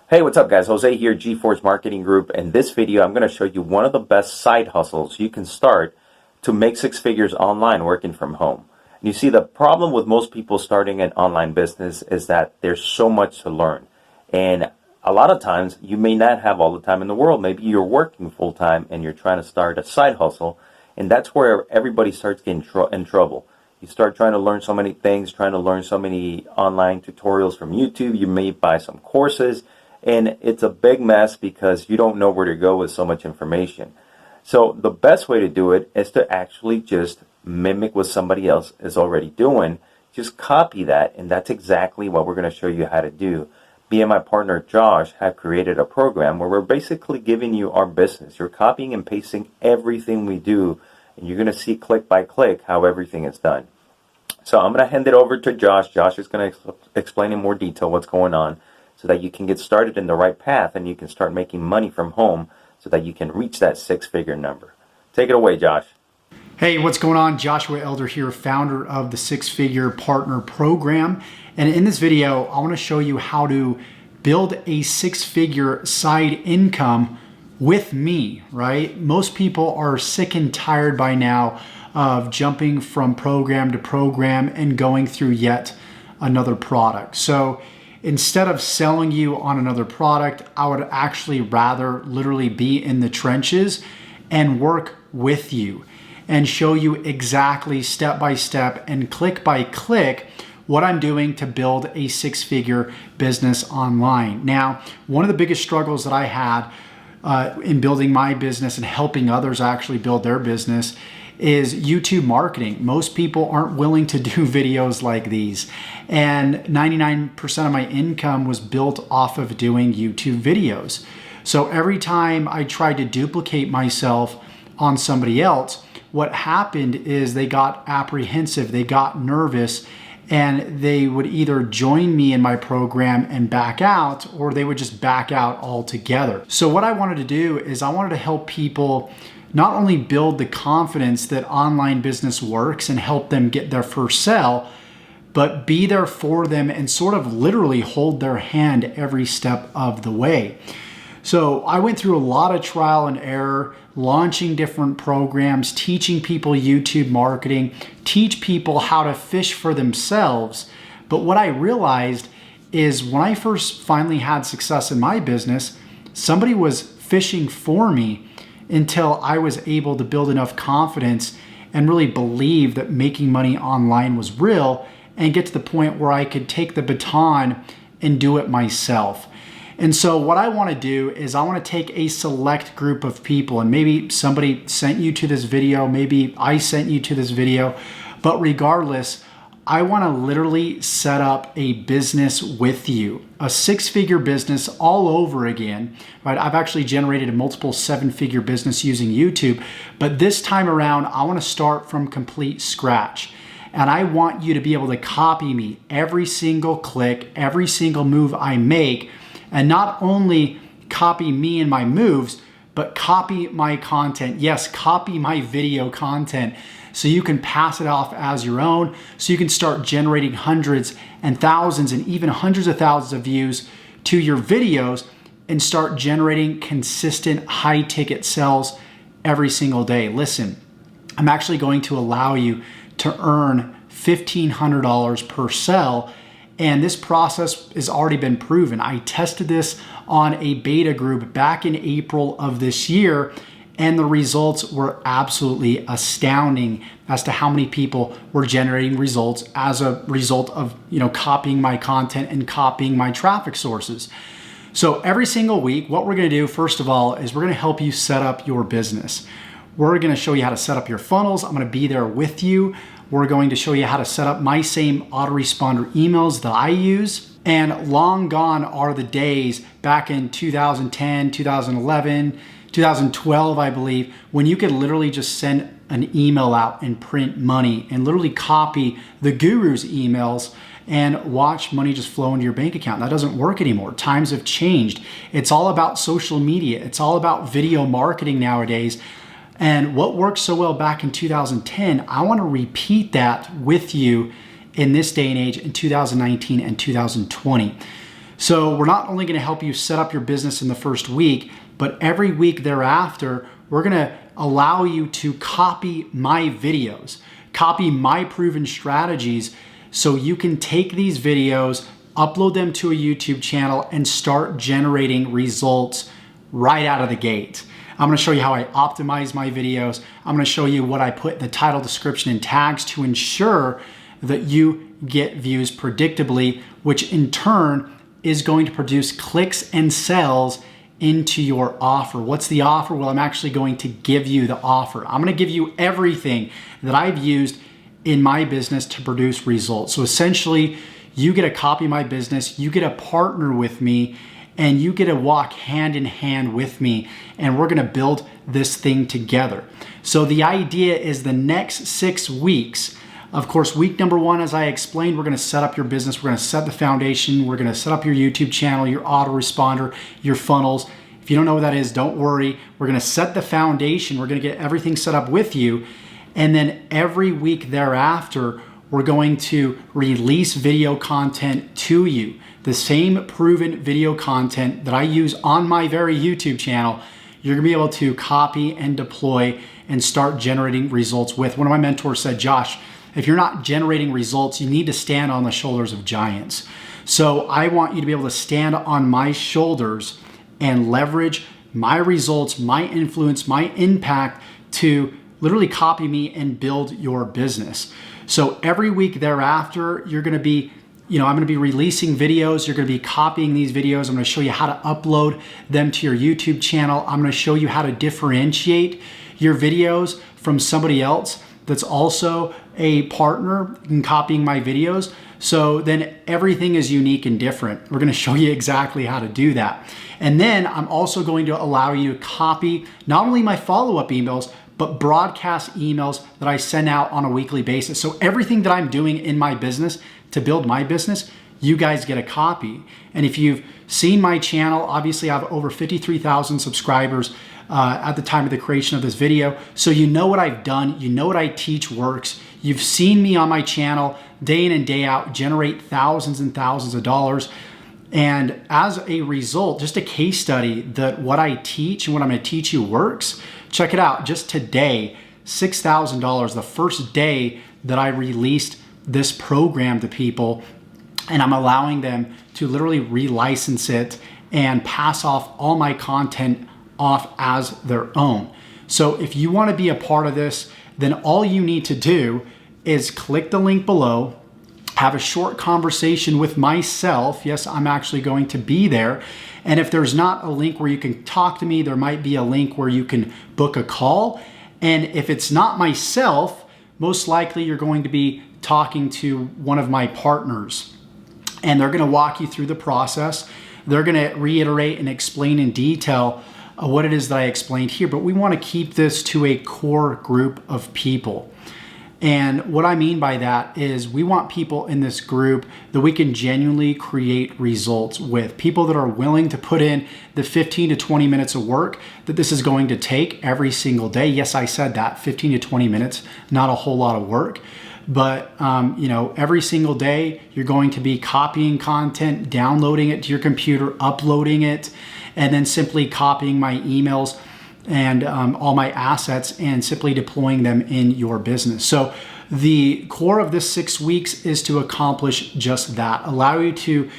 Hey, what's up guys? Jose here, G-Force Marketing Group. In this video, I'm going to show you one of the best side hustles you can start to make six figures online working from home. And you see, the problem with most people starting an online business is that there's so much to learn. And a lot of times you may not have all the time in the world. Maybe you're working full time and you're trying to start a side hustle. And that's where everybody starts getting in trouble. You start trying to learn so many things, trying to learn so many online tutorials from YouTube. You may buy some courses. And it's a big mess because you don't know where to go with so much information. So the best way to do it is to actually just mimic what somebody else is already doing. Just copy that, and that's exactly what we're going to show you how to do. Me and my partner Josh have created a program where we're basically giving you our business. You're copying and pasting everything we do, and you're going to see click by click how everything is done. So I'm going to hand it over to Josh. Josh is going to explain in more detail what's going on, so that you can get started in the right path and you can start making money from home so that you can reach that six-figure number. Take it away, Josh. Hey, what's going on? Joshua Elder here, founder of the Six Figure Partner Program. And in this video, I want to show you how to build a six-figure side income with me, right? Most people are sick and tired by now of jumping from program to program and going through yet another product. So instead of selling you on another product, I would actually rather literally be in the trenches and work with you and show you exactly step by step and click by click what I'm doing to build a six-figure business online. Now, one of the biggest struggles that I had in building my business and helping others actually build their business is YouTube marketing. Most people aren't willing to do videos like these. And 99% of my income was built off of doing YouTube videos. So every time I tried to duplicate myself on somebody else, what happened is they got apprehensive, they got nervous, and they would either join me in my program and back out, or they would just back out altogether. So what I wanted to do is I wanted to help people not only build the confidence that online business works and help them get their first sale, but be there for them and sort of literally hold their hand every step of the way. So I went through a lot of trial and error, launching different programs, teaching people YouTube marketing, teach people how to fish for themselves. But what I realized is when I first finally had success in my business, somebody was fishing for me until I was able to build enough confidence and really believe that making money online was real and get to the point where I could take the baton and do it myself. And so what I want to do is I want to take a select group of people, and maybe somebody sent you to this video, maybe I sent you to this video, but regardless, I want to literally set up a business with you, a six-figure business all over again, right? I've actually generated a multiple seven-figure business using YouTube, but this time around, I want to start from complete scratch. And I want you to be able to copy me every single click, every single move I make, and not only copy me and my moves, but copy my content. Yes, copy my video content, so you can pass it off as your own, so you can start generating hundreds and thousands and even hundreds of thousands of views to your videos and start generating consistent high ticket sales every single day. Listen, I'm actually going to allow you to earn $1,500 per sale, and this process has already been proven. I tested this on a beta group back in April of this year, and the results were absolutely astounding as to how many people were generating results as a result of, copying my content and copying my traffic sources. So every single week, what we're going to do, first of all, is we're going to help you set up your business. We're going to show you how to set up your funnels. I'm going to be there with you. We're going to show you how to set up my same autoresponder emails that I use. And long gone are the days back in 2010, 2011, 2012, I believe, when you could literally just send an email out and print money and literally copy the guru's emails and watch money just flow into your bank account. That doesn't work anymore. Times have changed. It's all about social media. It's all about video marketing nowadays. And what worked so well back in 2010, I want to repeat that with you in this day and age in 2019 and 2020. So we're not only going to help you set up your business in the first week, but every week thereafter, we're going to allow you to copy my videos, copy my proven strategies, so you can take these videos, upload them to a YouTube channel, and start generating results right out of the gate. I'm going to show you how I optimize my videos. I'm going to show you what I put in the title, description, and tags to ensure that you get views predictably, which in turn is going to produce clicks and sales into your offer. What's the offer? Well, I'm actually going to give you the offer. I'm going to give you everything that I've used in my business to produce results. So essentially, you get to copy my business, you get to partner with me, and you get to walk hand in hand with me, and we're going to build this thing together. So the idea is the next 6 weeks. Of course, week number 1, as I explained, we're going to set up your business. We're going to set the foundation. We're going to set up your YouTube channel, your autoresponder, your funnels. If you don't know what that is, don't worry. We're going to set the foundation. We're going to get everything set up with you. And then every week thereafter, we're going to release video content to you. The same proven video content that I use on my very YouTube channel, you're going to be able to copy and deploy and start generating results with. One of my mentors said, Josh, if you're not generating results, you need to stand on the shoulders of giants. So I want you to be able to stand on my shoulders and leverage my results, my influence, my impact to literally copy me and build your business. So every week thereafter, you're going to be, I'm going to be releasing videos. You're going to be copying these videos. I'm going to show you how to upload them to your YouTube channel. I'm going to show you how to differentiate your videos from somebody else that's also a partner in copying my videos. So then everything is unique and different. We're going to show you exactly how to do that. And then I'm also going to allow you to copy not only my follow-up emails, but broadcast emails that I send out on a weekly basis. So everything that I'm doing in my business to build my business, you guys get a copy. And if you've seen my channel, obviously I have over 53,000 subscribers at the time of the creation of this video. So you know what I've done, you know what I teach works. You've seen me on my channel day in and day out generate thousands and thousands of dollars. And as a result, just a case study that what I teach and what I'm going to teach you works. Check it out. Just today, $6,000, the first day that I released this program to people, and I'm allowing them to literally relicense it and pass off all my content off as their own. So if you want to be a part of this, then all you need to do is click the link below, have a short conversation with myself. Yes, I'm actually going to be there. And if there's not a link where you can talk to me, there might be a link where you can book a call. And if it's not myself, most likely you're going to be talking to one of my partners. And they're going to walk you through the process. They're going to reiterate and explain in detail what it is that I explained here. But we want to keep this to a core group of people. And what I mean by that is we want people in this group that we can genuinely create results with. People that are willing to put in the 15 to 20 minutes of work that this is going to take every single day. Yes, I said that, 15 to 20 minutes, not a whole lot of work. But every single day you're going to be copying content, downloading it to your computer, uploading it, and then simply copying my emails and all my assets and simply deploying them in your business. So the core of this 6 weeks is to accomplish just that. Allow you to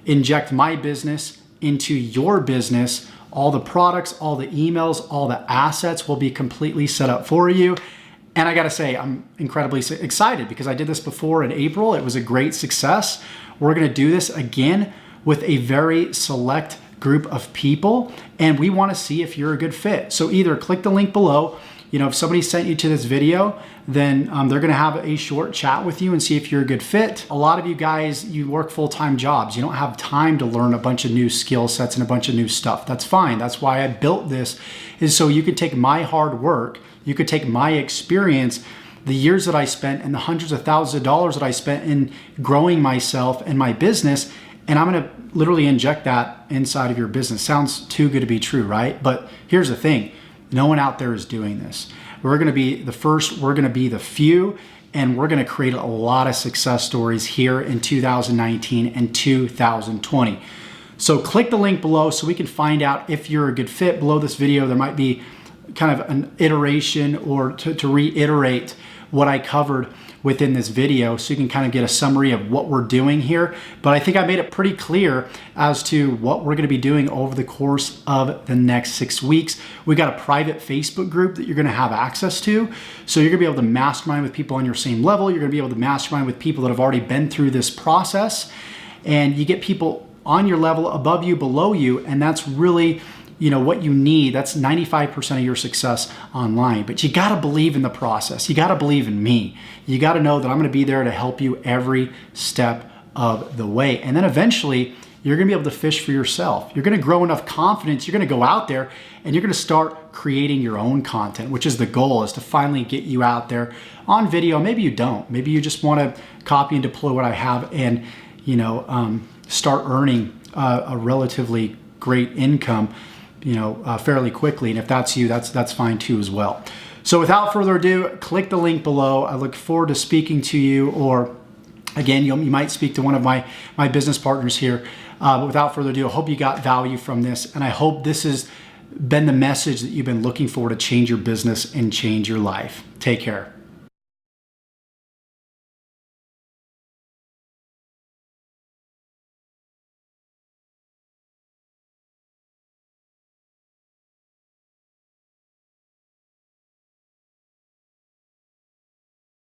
inject my business into your business. All the products, all the emails, all the assets will be completely set up for you. And I gotta say, I'm incredibly excited because I did this before in April. It was a great success. We're gonna do this again with a very select group of people, and we want to see if you're a good fit. So either click the link below. If somebody sent you to this video, then they're going to have a short chat with you and see if you're a good fit. A lot of you guys, you work full-time jobs. You don't have time to learn a bunch of new skill sets and a bunch of new stuff. That's fine. That's why I built this, is so you could take my hard work, you could take my experience, the years that I spent and the hundreds of thousands of dollars that I spent in growing myself and my business, and I'm going to literally inject that inside of your business. Sounds too good to be true, right? But here's the thing. No one out there is doing this. We're going to be the first, we're going to be the few, and we're going to create a lot of success stories here in 2019 and 2020. So click the link below so we can find out if you're a good fit. Below this video, there might be kind of an iteration or to reiterate what I covered within this video, so you can kind of get a summary of what we're doing here. But I think I made it pretty clear as to what we're gonna be doing over the course of the next 6 weeks. We got a private Facebook group that you're gonna have access to. So you're gonna be able to mastermind with people on your same level. You're gonna be able to mastermind with people that have already been through this process. And you get people on your level, above you, below you, and that's really what you need. That's 95% of your success online. But you gotta believe in the process. You gotta believe in me. You gotta know that I'm gonna be there to help you every step of the way. And then eventually, you're gonna be able to fish for yourself. You're gonna grow enough confidence, you're gonna go out there and you're gonna start creating your own content, which is the goal, is to finally get you out there on video. Maybe you don't. Maybe you just wanna copy and deploy what I have and start earning a relatively great income fairly quickly. And if that's you, that's fine too as well. So without further ado, click the link below. I look forward to speaking to you, or again, you might speak to one of my business partners here. But without further ado, I hope you got value from this. And I hope this has been the message that you've been looking for to change your business and change your life. Take care.